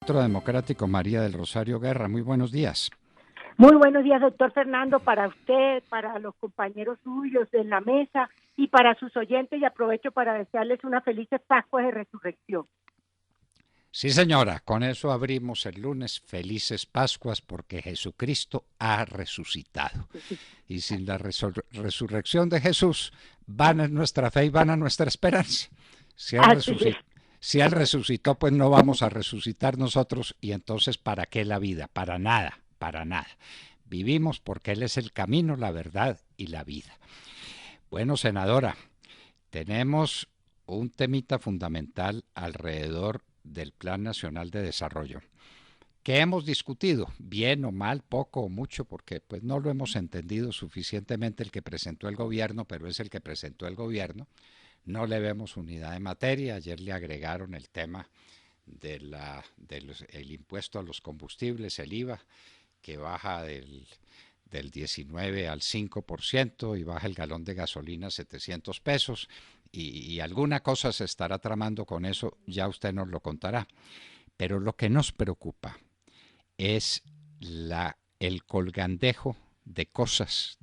Centro Democrático María del Rosario Guerra. Muy buenos días. Muy buenos días, doctor Fernando, para usted, para los compañeros suyos de la mesa y para sus oyentes, y aprovecho para desearles una feliz Pascua de Resurrección. Sí, señora, con eso abrimos el lunes. Felices Pascuas porque Jesucristo ha resucitado. Y sin la resurrección de Jesús, vana es nuestra fe y vana nuestra esperanza. Si él, Así es. si él resucitó, pues no vamos a resucitar nosotros. Y entonces, ¿para qué la vida? Para nada, para nada. Vivimos porque Él es el camino, la verdad y la vida. Bueno, senadora, tenemos un temita fundamental alrededor del Plan Nacional de Desarrollo, que hemos discutido, bien o mal, poco o mucho, porque pues no lo hemos entendido suficientemente el que presentó el gobierno, pero es el que presentó el gobierno. No le vemos unidad de materia. Ayer le agregaron el tema el impuesto a los combustibles, el IVA, que baja del 19 al 5% y baja el galón de gasolina a 700 pesos y alguna cosa se estará tramando con eso, ya usted nos lo contará. Pero lo que nos preocupa es el colgandejo de cosas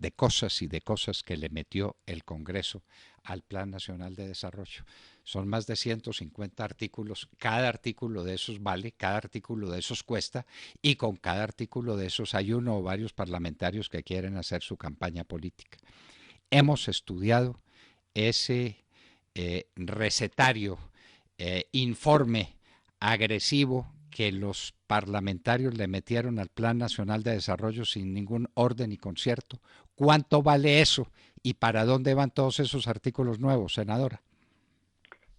y de cosas que le metió el Congreso al Plan Nacional de Desarrollo. Son más de 150 artículos, cada artículo de esos vale, cada artículo de esos cuesta, y con cada artículo de esos hay uno o varios parlamentarios que quieren hacer su campaña política. Hemos estudiado ese recetario, informe agresivo que los parlamentarios le metieron al Plan Nacional de Desarrollo sin ningún orden y concierto. ¿Cuánto vale eso? ¿Y para dónde van todos esos artículos nuevos, senadora?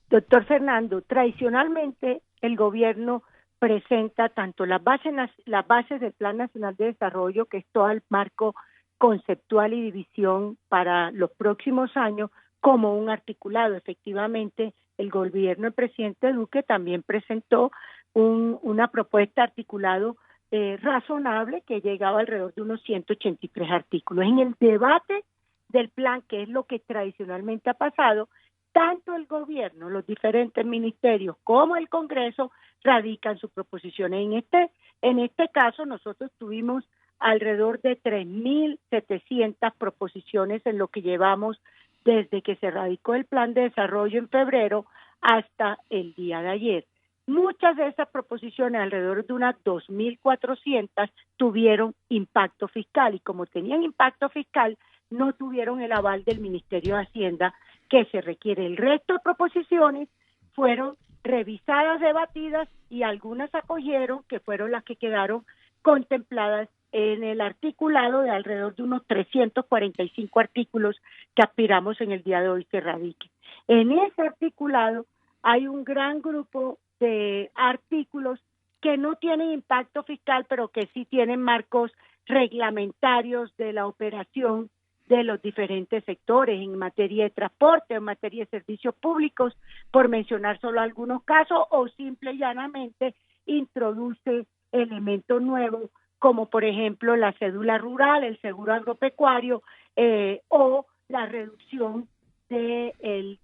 Doctor Fernando, tradicionalmente el gobierno presenta tanto las bases del Plan Nacional de Desarrollo, que es todo el marco conceptual y división para los próximos años, como un articulado. Efectivamente, el gobierno del presidente Duque también presentó una propuesta articulado razonable que llegaba alrededor de unos 183 artículos. En el debate del plan, que es lo que tradicionalmente ha pasado, tanto el gobierno, los diferentes ministerios como el Congreso radican sus proposiciones. En este caso nosotros tuvimos alrededor de 3.700 proposiciones en lo que llevamos desde que se radicó el plan de desarrollo en febrero hasta el día de ayer. Muchas de esas proposiciones, alrededor de unas 2.400, tuvieron impacto fiscal, y como tenían impacto fiscal, no tuvieron el aval del Ministerio de Hacienda que se requiere. El resto de proposiciones fueron revisadas, debatidas, y algunas acogieron, que fueron las que quedaron contempladas en el articulado de alrededor de unos 345 artículos que aspiramos en el día de hoy se radiquen. En ese articulado hay un gran grupo de artículos que no tienen impacto fiscal, pero que sí tienen marcos reglamentarios de la operación de los diferentes sectores en materia de transporte, en materia de servicios públicos, por mencionar solo algunos casos, o simple y llanamente introduce elementos nuevos, como por ejemplo la cédula rural, el seguro agropecuario, o la reducción de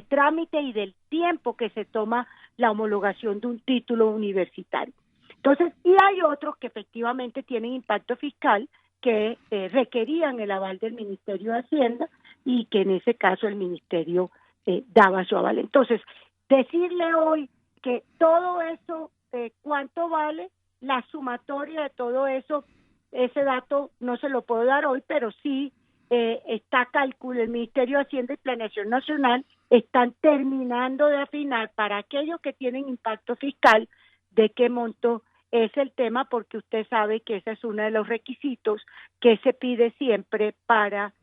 trámite y del tiempo que se toma la homologación de un título universitario. Entonces, y hay otros que efectivamente tienen impacto fiscal, que requerían el aval del Ministerio de Hacienda, y que en ese caso el Ministerio daba su aval. Entonces, decirle hoy que todo eso, ¿cuánto vale? La sumatoria de todo eso, ese dato no se lo puedo dar hoy, pero sí está cálculo. El Ministerio de Hacienda y Planeación Nacional están terminando de afinar para aquellos que tienen impacto fiscal de qué monto es el tema, porque usted sabe que ese es uno de los requisitos que se pide siempre para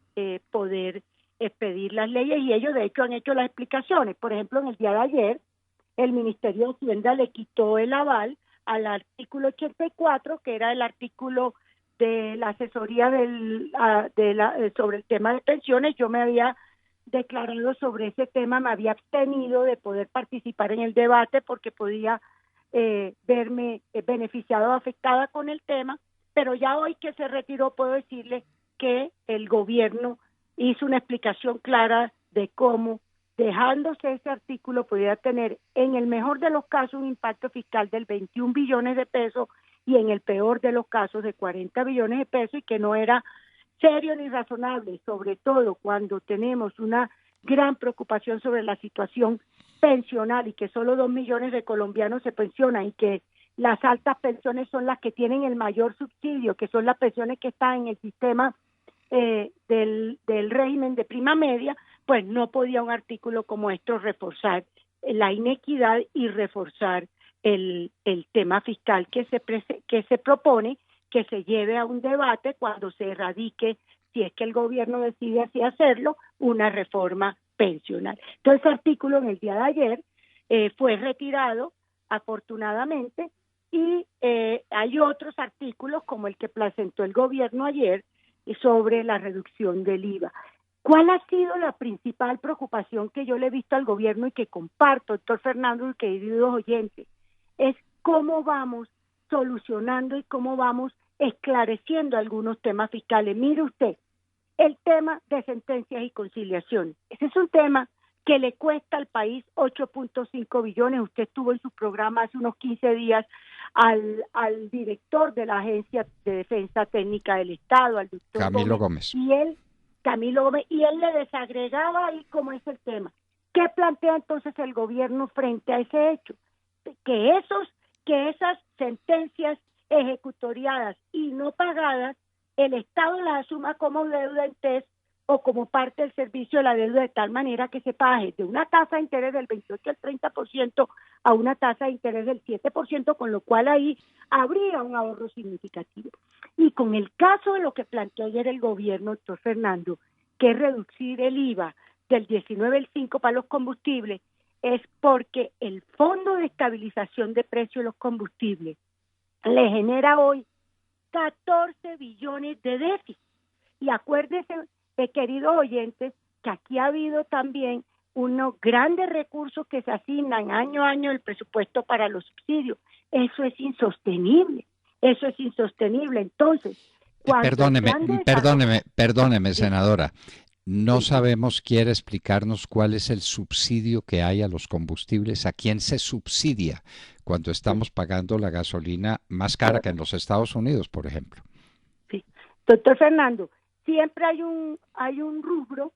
poder expedir las leyes, y ellos de hecho han hecho las explicaciones. Por ejemplo, en el día de ayer, el Ministerio de Hacienda le quitó el aval al artículo 84, que era el artículo de la asesoría sobre el tema de pensiones. Yo me había declarado sobre ese tema, me había abstenido de poder participar en el debate porque podía verme beneficiada o afectada con el tema, pero ya hoy que se retiró puedo decirle que el gobierno hizo una explicación clara de cómo dejándose ese artículo, pudiera tener en el mejor de los casos un impacto fiscal del 21 billones de pesos y en el peor de los casos de 40 billones de pesos, y que no era serio ni razonable, sobre todo cuando tenemos una gran preocupación sobre la situación pensional y que solo 2 millones de colombianos se pensionan y que las altas pensiones son las que tienen el mayor subsidio, que son las pensiones que están en el sistema del régimen de prima media. Pues no podía un artículo como esto reforzar la inequidad y reforzar el tema fiscal que se propone que se lleve a un debate cuando se erradique, si es que el gobierno decide así hacerlo, una reforma pensional. Entonces, ese artículo en el día de ayer fue retirado, afortunadamente, y hay otros artículos como el que presentó el gobierno ayer sobre la reducción del IVA. ¿Cuál ha sido la principal preocupación que yo le he visto al gobierno y que comparto, doctor Fernando y queridos oyentes? Es cómo vamos solucionando y cómo vamos esclareciendo algunos temas fiscales. Mire usted, el tema de sentencias y conciliaciones. Ese es un tema que le cuesta al país 8.5 billones. Usted estuvo en su programa hace unos 15 días al director de la Agencia de Defensa Técnica del Estado, al doctor Camilo Gómez. Camilo Gómez, y él le desagregaba ahí cómo es el tema. ¿Qué plantea entonces el gobierno frente a ese hecho? Que esas sentencias ejecutoriadas y no pagadas, el Estado las asuma como deuda en TES o como parte del servicio de la deuda, de tal manera que se pague de una tasa de interés del 28 al 30% a una tasa de interés del 7%, con lo cual ahí habría un ahorro significativo. Y con el caso de lo que planteó ayer el gobierno, doctor Fernando, que es reducir el IVA del 19 al 5 para los combustibles, es porque el Fondo de Estabilización de Precios de los Combustibles le genera hoy 14 billones de déficit. Y acuérdense, queridos oyentes, que aquí ha habido también unos grandes recursos que se asignan año a año el presupuesto para los subsidios. Eso es insostenible. Entonces, perdóneme, senadora. No sabemos, quiere explicarnos cuál es el subsidio que hay a los combustibles, a quién se subsidia cuando estamos pagando la gasolina más cara que en los Estados Unidos, por ejemplo. Sí, doctor Fernando, siempre hay un rubro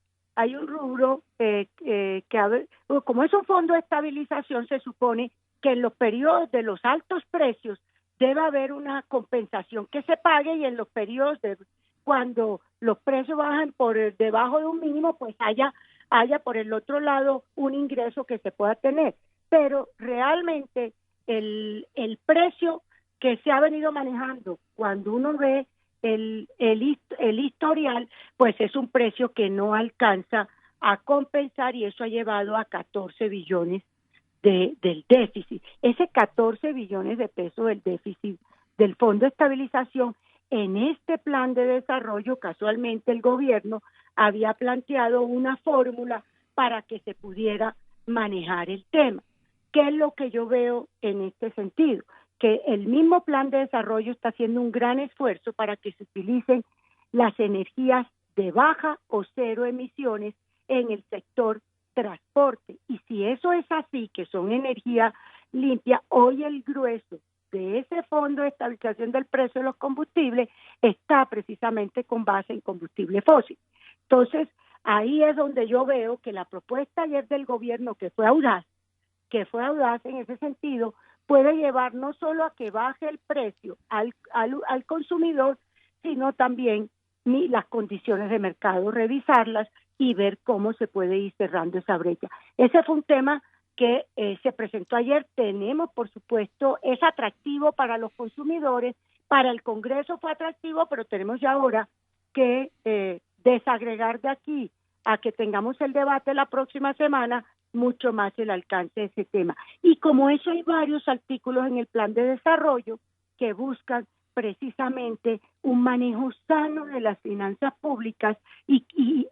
como es un fondo de estabilización, se supone que en los periodos de los altos precios debe haber una compensación que se pague, y en los periodos de cuando los precios bajan por debajo de un mínimo, pues haya por el otro lado un ingreso que se pueda tener. Pero realmente el precio que se ha venido manejando, cuando uno ve el historial, pues es un precio que no alcanza a compensar, y eso ha llevado a 14 billones del déficit. Ese 14 billones de pesos del déficit del Fondo de Estabilización, en este plan de desarrollo, casualmente el gobierno había planteado una fórmula para que se pudiera manejar el tema. ¿Qué es lo que yo veo en este sentido? Que el mismo plan de desarrollo está haciendo un gran esfuerzo para que se utilicen las energías de baja o cero emisiones en el sector transporte. Y si eso es así, que son energía limpia, hoy el grueso de ese Fondo de Estabilización del Precio de los Combustibles está precisamente con base en combustible fósil. Entonces, ahí es donde yo veo que la propuesta ayer del gobierno, que fue audaz en ese sentido, puede llevar no solo a que baje el precio al consumidor, sino también las condiciones de mercado, revisarlas y ver cómo se puede ir cerrando esa brecha. Ese fue un tema que se presentó ayer. Tenemos, por supuesto, es atractivo para los consumidores, para el Congreso fue atractivo, pero tenemos ya ahora que desagregar de aquí a que tengamos el debate la próxima semana mucho más el alcance de ese tema. Y como eso, hay varios artículos en el plan de desarrollo que buscan precisamente un manejo sano de las finanzas públicas e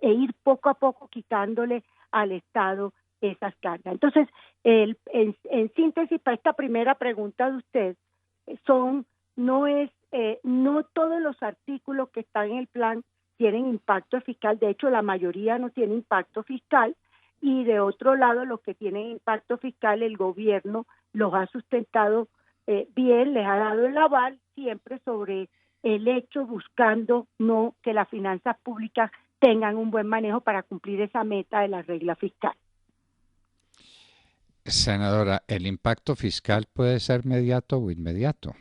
ir poco a poco quitándole al Estado esas cargas. Entonces, en síntesis, para esta primera pregunta de usted, no todos los artículos que están en el plan tienen impacto fiscal. De hecho, la mayoría no tiene impacto fiscal. y de otro lado los que tienen impacto fiscal, el gobierno los ha sustentado bien, les ha dado el aval siempre sobre el hecho, buscando no que las finanzas públicas tengan un buen manejo para cumplir esa meta de la regla fiscal. Senadora, ¿el impacto fiscal puede ser mediato o inmediato?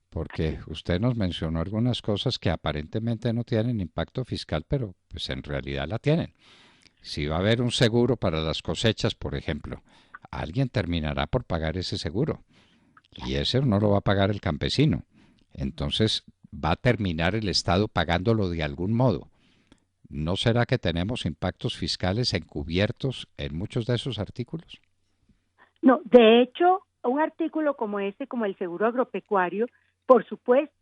Porque usted nos mencionó algunas cosas que aparentemente no tienen impacto fiscal, pero pues en realidad la tienen. Si va a haber un seguro para las cosechas, por ejemplo, alguien terminará por pagar ese seguro y ese no lo va a pagar el campesino. Entonces va a terminar el Estado pagándolo de algún modo. ¿No será que tenemos impactos fiscales encubiertos en muchos de esos artículos? No, de hecho, un artículo como ese, como el seguro agropecuario, por supuesto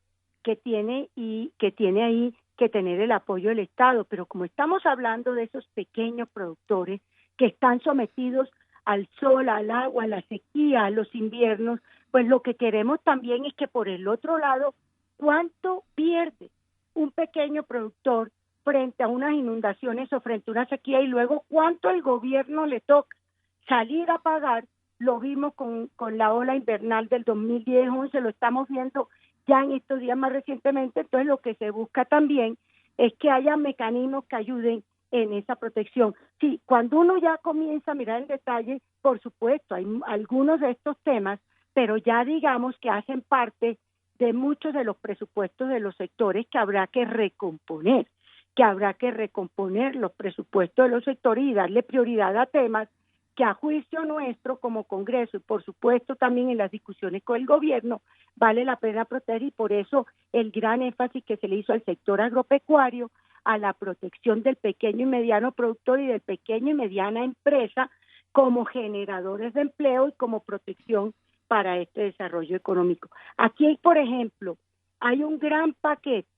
que tiene ahí que tener el apoyo del Estado, pero como estamos hablando de esos pequeños productores que están sometidos al sol, al agua, a la sequía, a los inviernos, pues lo que queremos también es que por el otro lado, ¿cuánto pierde un pequeño productor frente a unas inundaciones o frente a una sequía y luego cuánto el gobierno le toca salir a pagar? Lo vimos con la ola invernal del 2010-11, lo estamos viendo ya en estos días más recientemente. Entonces lo que se busca también es que haya mecanismos que ayuden en esa protección. Sí, cuando uno ya comienza a mirar en detalle, por supuesto, hay algunos de estos temas, pero ya digamos que hacen parte de muchos de los presupuestos de los sectores que habrá que recomponer los presupuestos de los sectores y darle prioridad a temas que a juicio nuestro como Congreso y por supuesto también en las discusiones con el gobierno vale la pena proteger, y por eso el gran énfasis que se le hizo al sector agropecuario, a la protección del pequeño y mediano productor y del pequeño y mediana empresa como generadores de empleo y como protección para este desarrollo económico. Aquí, por ejemplo, hay un gran paquete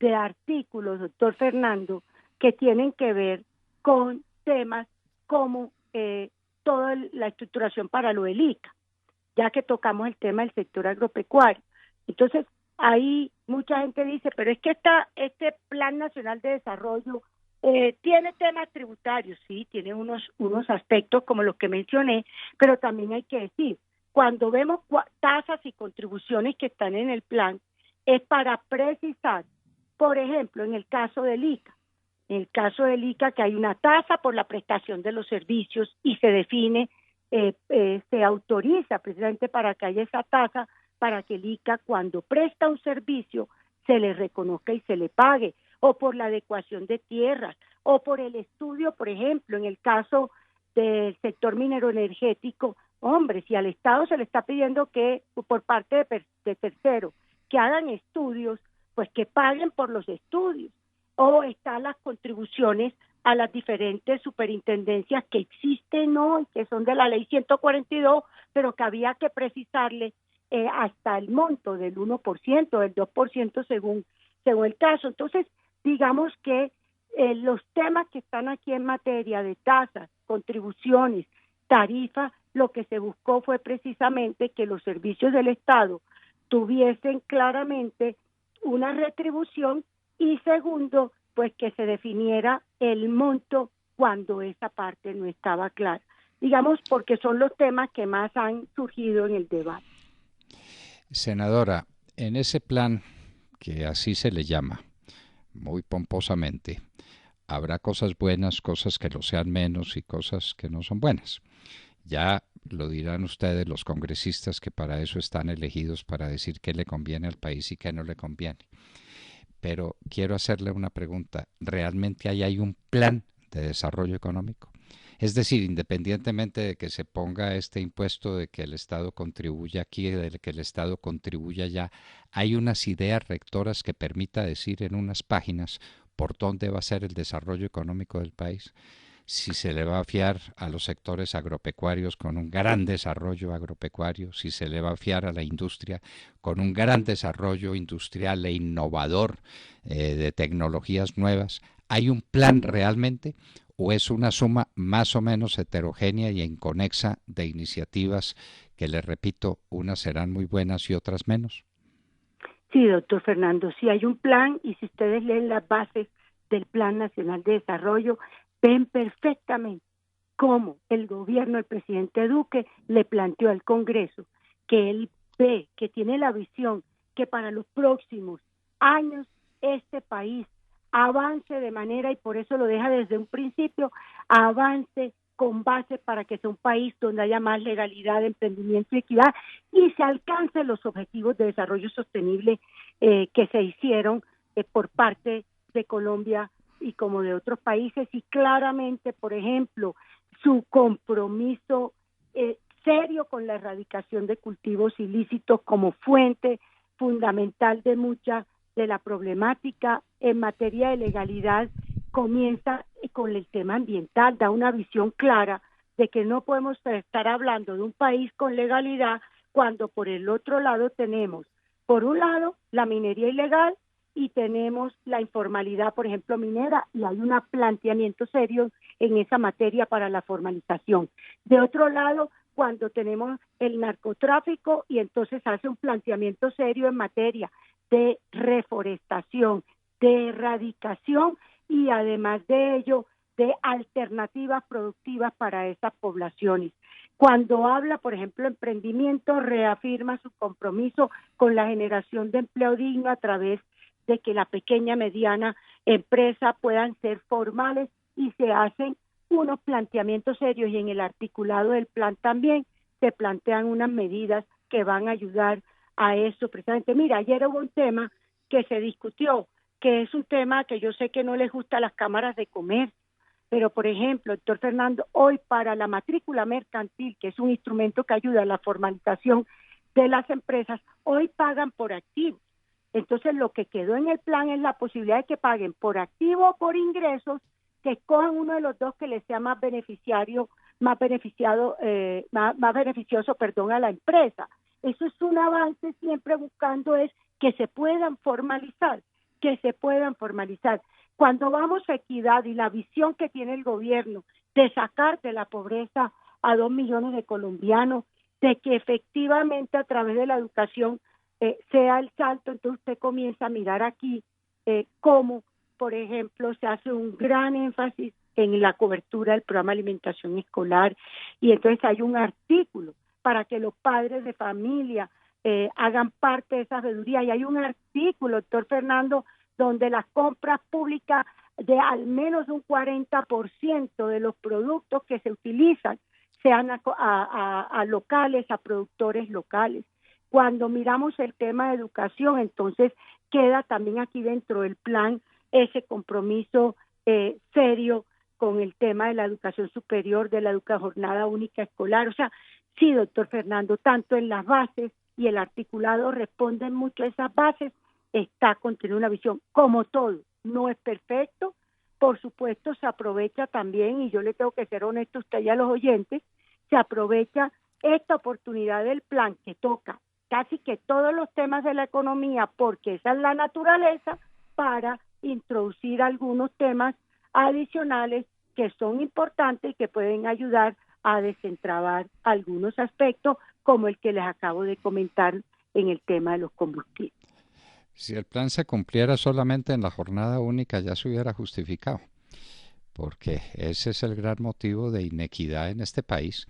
de artículos, doctor Fernando, que tienen que ver con temas como toda la estructuración para lo del ICA, ya que tocamos el tema del sector agropecuario. Entonces, ahí mucha gente dice, pero es que este Plan Nacional de Desarrollo tiene temas tributarios, sí, tiene unos aspectos como los que mencioné, pero también hay que decir, cuando vemos tasas y contribuciones que están en el plan, es para precisar, por ejemplo, en el caso del ICA, que hay una tasa por la prestación de los servicios y se define, se autoriza precisamente para que haya esa tasa, para que el ICA cuando presta un servicio se le reconozca y se le pague, o por la adecuación de tierras, o por el estudio, por ejemplo, en el caso del sector minero energético, hombre, si al Estado se le está pidiendo que por parte de terceros que hagan estudios, pues que paguen por los estudios. O están las contribuciones a las diferentes superintendencias que existen hoy, que son de la ley 142, pero que había que precisarle hasta el monto del 1%, del 2% según el caso. Entonces, digamos que los temas que están aquí en materia de tasas, contribuciones, tarifas, lo que se buscó fue precisamente que los servicios del Estado tuviesen claramente una retribución, y segundo, pues que se definiera el monto cuando esa parte no estaba clara. Digamos, porque son los temas que más han surgido en el debate. Senadora, en ese plan, que así se le llama, muy pomposamente, habrá cosas buenas, cosas que lo sean menos y cosas que no son buenas. Ya lo dirán ustedes, los congresistas, que para eso están elegidos, para decir qué le conviene al país y qué no le conviene. Pero quiero hacerle una pregunta. ¿Realmente hay un plan de desarrollo económico? Es decir, independientemente de que se ponga este impuesto, de que el Estado contribuya aquí, de que el Estado contribuya allá, hay unas ideas rectoras que permita decir en unas páginas por dónde va a ser el desarrollo económico del país. Si se le va a fiar a los sectores agropecuarios con un gran desarrollo agropecuario, si se le va a fiar a la industria con un gran desarrollo industrial e innovador de tecnologías nuevas. ¿Hay un plan realmente o es una suma más o menos heterogénea y inconexa de iniciativas que, les repito, unas serán muy buenas y otras menos? Sí, doctor Fernando, sí hay un plan, y si ustedes leen las bases del Plan Nacional de Desarrollo, ven perfectamente cómo el gobierno del presidente Duque le planteó al Congreso que él ve, que tiene la visión que para los próximos años este país avance de manera, y por eso lo deja desde un principio, avance con base para que sea un país donde haya más legalidad, emprendimiento y equidad, y se alcancen los objetivos de desarrollo sostenible que se hicieron por parte de Colombia y como de otros países, y claramente, por ejemplo, su compromiso serio con la erradicación de cultivos ilícitos como fuente fundamental de mucha de la problemática en materia de legalidad. Comienza con el tema ambiental, da una visión clara de que no podemos estar hablando de un país con legalidad cuando por el otro lado tenemos, por un lado, la minería ilegal y tenemos la informalidad, por ejemplo, minera, y hay un planteamiento serio en esa materia para la formalización. De otro lado, cuando tenemos el narcotráfico y entonces hace un planteamiento serio en materia de reforestación, de erradicación y además de ello de alternativas productivas para esas poblaciones. Cuando habla, por ejemplo, de emprendimiento, reafirma su compromiso con la generación de empleo digno a través de que la pequeña y mediana empresa puedan ser formales, y se hacen unos planteamientos serios, y en el articulado del plan también se plantean unas medidas que van a ayudar a eso precisamente. Mira, ayer hubo un tema que se discutió, que es un tema que yo sé que no les gusta a las cámaras de comercio, pero por ejemplo, doctor Fernando, hoy para la matrícula mercantil, que es un instrumento que ayuda a la formalización de las empresas, hoy pagan por activo. Entonces lo que quedó en el plan es la posibilidad de que paguen por activo o por ingresos, que escojan uno de los dos que les sea más beneficiario, más beneficiado, más beneficioso, perdón, a la empresa. Eso es un avance, siempre buscando es que se puedan formalizar, que se puedan formalizar. Cuando vamos a equidad y la visión que tiene el gobierno de sacar de la pobreza a 2 millones de colombianos, de que efectivamente a través de la educación sea el salto, entonces usted comienza a mirar aquí cómo, por ejemplo, se hace un gran énfasis en la cobertura del programa de alimentación escolar, y entonces hay un artículo para que los padres de familia hagan parte de esa veeduría, y hay un artículo, doctor Fernando, donde las compras públicas de al menos un 40% de los productos que se utilizan sean a locales, a productores locales. Cuando miramos el tema de educación, entonces queda también aquí dentro del plan ese compromiso serio con el tema de la educación superior, de la jornada única escolar. O sea, sí, doctor Fernando, tanto en las bases y el articulado responden mucho a esas bases, está contenido una visión. Como todo, no es perfecto, por supuesto se aprovecha también, y yo le tengo que ser honesto a usted y a los oyentes, se aprovecha esta oportunidad del plan que toca casi que todos los temas de la economía, porque esa es la naturaleza, para introducir algunos temas adicionales que son importantes y que pueden ayudar a desentrabar algunos aspectos, como el que les acabo de comentar en el tema de los combustibles. Si el plan se cumpliera solamente en la jornada única, ya se hubiera justificado, porque ese es el gran motivo de inequidad en este país,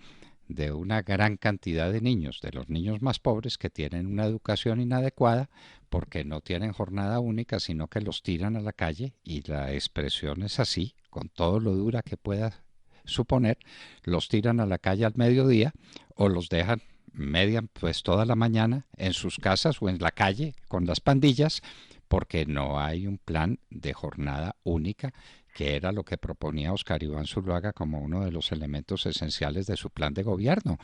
de una gran cantidad de niños, de los niños más pobres, que tienen una educación inadecuada porque no tienen jornada única, sino que los tiran a la calle, y la expresión es así, con todo lo dura que pueda suponer, los tiran a la calle al mediodía o los dejan median pues toda la mañana en sus casas o en la calle con las pandillas, porque no hay un plan de jornada única, que era lo que proponía Óscar Iván Zuluaga como uno de los elementos esenciales de su plan de gobierno.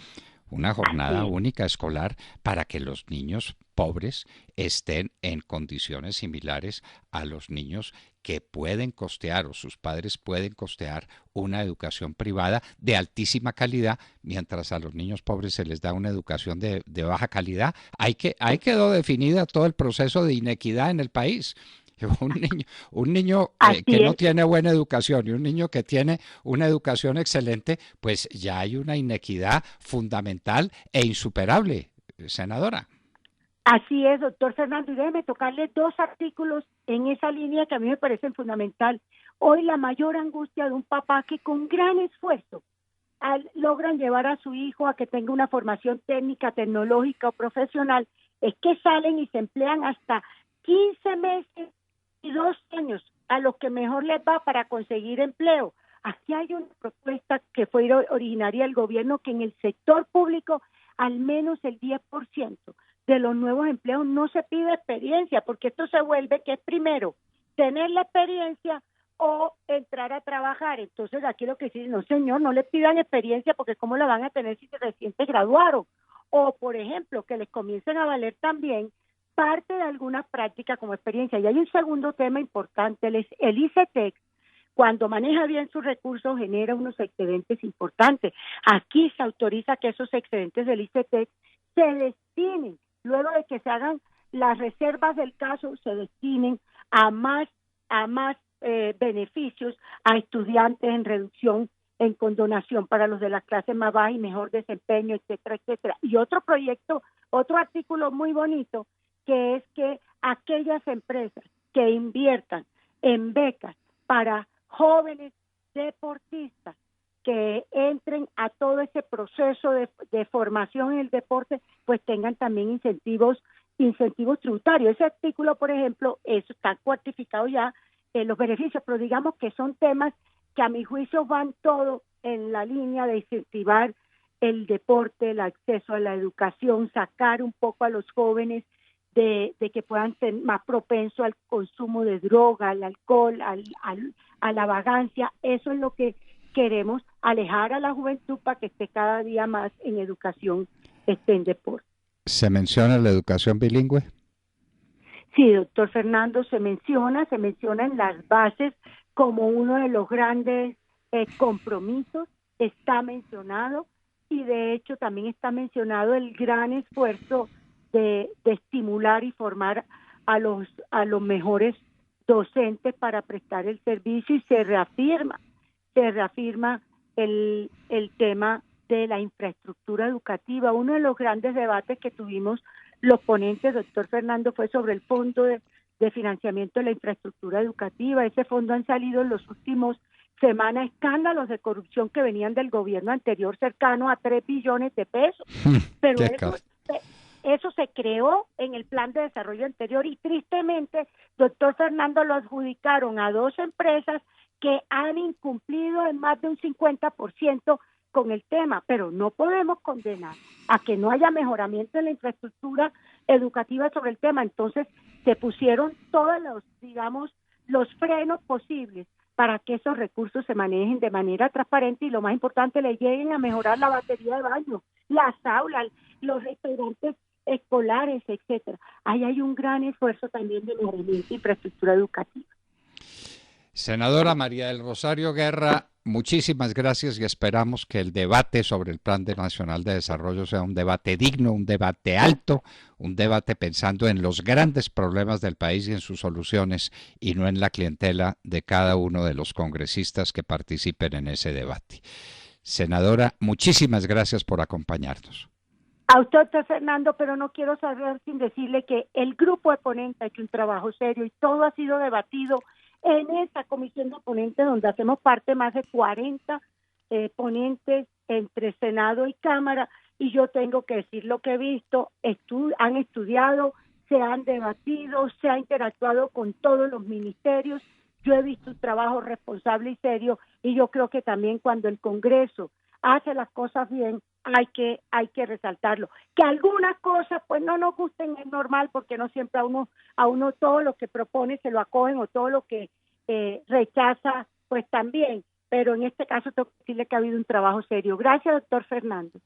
Una jornada única escolar para que los niños pobres estén en condiciones similares a los niños que pueden costear, o sus padres pueden costear, una educación privada de altísima calidad, mientras a los niños pobres se les da una educación de baja calidad. Ahí quedó definida todo el proceso de inequidad en el país. Un niño que no tiene buena educación y un niño que tiene una educación excelente, pues ya hay una inequidad fundamental e insuperable, senadora. Así es, doctor Fernando, y déjeme tocarle 2 artículos en esa línea que a mí me parecen fundamental. Hoy la mayor angustia de un papá que con gran esfuerzo logran llevar a su hijo a que tenga una formación técnica, tecnológica o profesional, es que salen y se emplean hasta 15 meses y 2 años a los que mejor les va para conseguir empleo. Aquí hay una propuesta que fue originaria del gobierno, que en el sector público al menos el 10% de los nuevos empleos no se pide experiencia, porque esto se vuelve que es primero tener la experiencia o entrar a trabajar. Entonces aquí lo que dicen, no señor, no le pidan experiencia, porque cómo la van a tener si recién se graduaron. O por ejemplo, que les comiencen a valer también parte de alguna práctica como experiencia. Y hay un segundo tema importante, el ICETEX, cuando maneja bien sus recursos, genera unos excedentes importantes. Aquí se autoriza que esos excedentes del ICETEX se destinen, luego de que se hagan las reservas del caso, se destinen a más beneficios a estudiantes en reducción, en condonación para los de las clases más bajas y mejor desempeño, etcétera, etcétera. Y otro proyecto, otro artículo muy bonito, que es que aquellas empresas que inviertan en becas para jóvenes deportistas que entren a todo ese proceso de formación en el deporte, pues tengan también incentivos tributarios. Ese artículo, por ejemplo, eso está cuantificado ya en los beneficios, pero digamos que son temas que a mi juicio van todo en la línea de incentivar el deporte, el acceso a la educación, sacar un poco a los jóvenes de que puedan ser más propensos al consumo de droga, al alcohol, a la vagancia. Eso es lo que queremos, alejar a la juventud para que esté cada día más en educación, esté en deporte. ¿Se menciona la educación bilingüe? Sí, doctor Fernando, se menciona en las bases como uno de los grandes compromisos, está mencionado, y de hecho también está mencionado el gran esfuerzo de estimular y formar a los mejores docentes para prestar el servicio, y se reafirma el tema de la infraestructura educativa. Uno de los grandes debates que tuvimos los ponentes, doctor Fernando, fue sobre el fondo de financiamiento de la infraestructura educativa. Ese fondo han salido en los últimos semanas escándalos de corrupción que venían del gobierno anterior, cercano a 3 billones de pesos. Pero eso se creó en el plan de desarrollo anterior, y tristemente, doctor Fernando, lo adjudicaron a 2 empresas que han incumplido en más de un 50% con el tema, pero no podemos condenar a que no haya mejoramiento en la infraestructura educativa sobre el tema. Entonces se pusieron todos los frenos posibles para que esos recursos se manejen de manera transparente, y lo más importante, le lleguen a mejorar la batería de baño, las aulas, los restaurantes escolares, etcétera. Ahí hay un gran esfuerzo también de mejoramiento de infraestructura educativa. Senadora María del Rosario Guerra, muchísimas gracias, y esperamos que el debate sobre el Plan Nacional de Desarrollo sea un debate digno, un debate alto, un debate pensando en los grandes problemas del país y en sus soluciones, y no en la clientela de cada uno de los congresistas que participen en ese debate. Senadora, muchísimas gracias por acompañarnos. A usted, doctor Fernando, pero no quiero saber sin decirle que el grupo de ponentes ha hecho un trabajo serio y todo ha sido debatido en esta comisión de ponentes, donde hacemos parte más de 40 ponentes entre Senado y Cámara, y yo tengo que decir lo que he visto. Han estudiado, se han debatido, se ha interactuado con todos los ministerios. Yo he visto un trabajo responsable y serio, y yo creo que también cuando el Congreso hace las cosas bien, hay que resaltarlo. Que algunas cosas pues no nos gusten es normal, porque no siempre a uno todo lo que propone se lo acogen, o todo lo que rechaza pues también, pero en este caso tengo que decirle que ha habido un trabajo serio. Gracias, doctor Fernando.